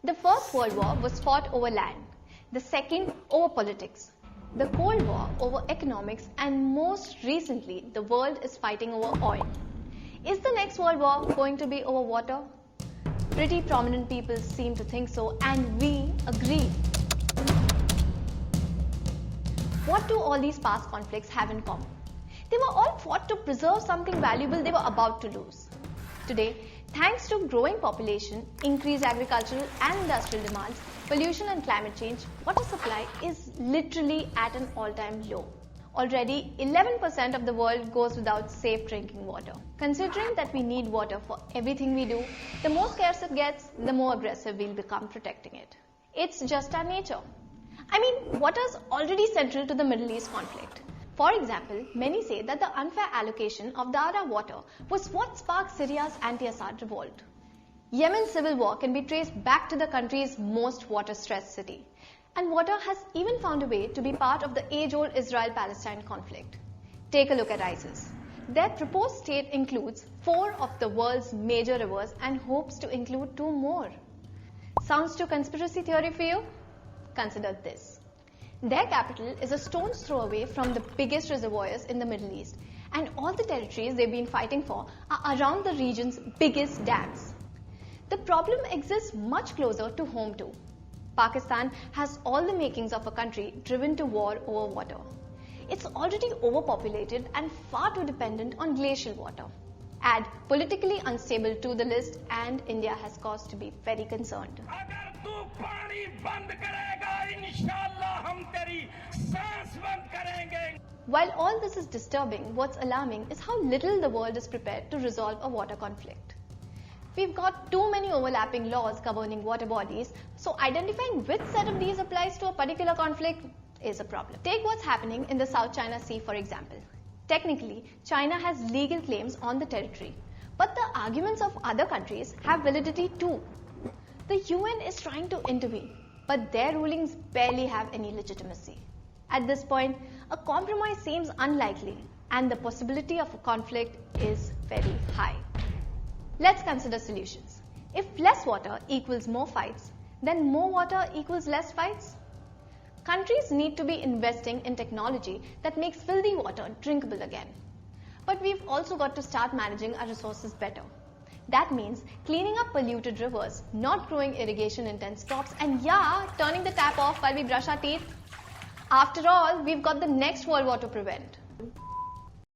The First World War was fought over land, the second over politics, the Cold War over economics, and most recently, the world is fighting over oil. Is the next World War going to be over water? Pretty prominent people seem to think so, and we agree. What do all these past conflicts have in common? They were all fought to preserve something valuable they were about to lose. Today, thanks to growing population, increased agricultural and industrial demands, pollution and climate change, water supply is literally at an all-time low. Already, 11% of the world goes without safe drinking water. Considering that we need water for everything we do, the more scarce it gets, the more aggressive we'll become protecting it. It's just our nature. I mean, water is already central to the Middle East conflict. For example, many say that the unfair allocation of Dara water was what sparked Syria's anti-Assad revolt. Yemen's civil war can be traced back to the country's most water-stressed city. And water has even found a way to be part of the age-old Israel-Palestine conflict. Take a look at ISIS. Their proposed state includes 4 of the world's major rivers and hopes to include 2 more. Sounds too conspiracy theory for you? Consider this. Their capital is a stone's throw away from the biggest reservoirs in the Middle East, and all the territories they've been fighting for are around the region's biggest dams. The problem exists much closer to home too. Pakistan has all the makings of a country driven to war over water. It's already overpopulated and far too dependent on glacial water. Add politically unstable to the list and India has cause to be very concerned. While all this is disturbing, what's alarming is how little the world is prepared to resolve a water conflict. We've got too many overlapping laws governing water bodies, so identifying which set of these applies to a particular conflict is a problem. Take what's happening in the South China Sea, for example. Technically, China has legal claims on the territory, but the arguments of other countries have validity too. The UN is trying to intervene, but their rulings barely have any legitimacy. At this point, a compromise seems unlikely, and the possibility of a conflict is very high. Let's consider solutions. If less water equals more fights, then more water equals less fights? Countries need to be investing in technology that makes filthy water drinkable again. But we've also got to start managing our resources better. That means cleaning up polluted rivers, not growing irrigation-intense crops, and turning the tap off while we brush our teeth. After all, we've got the next World War to prevent.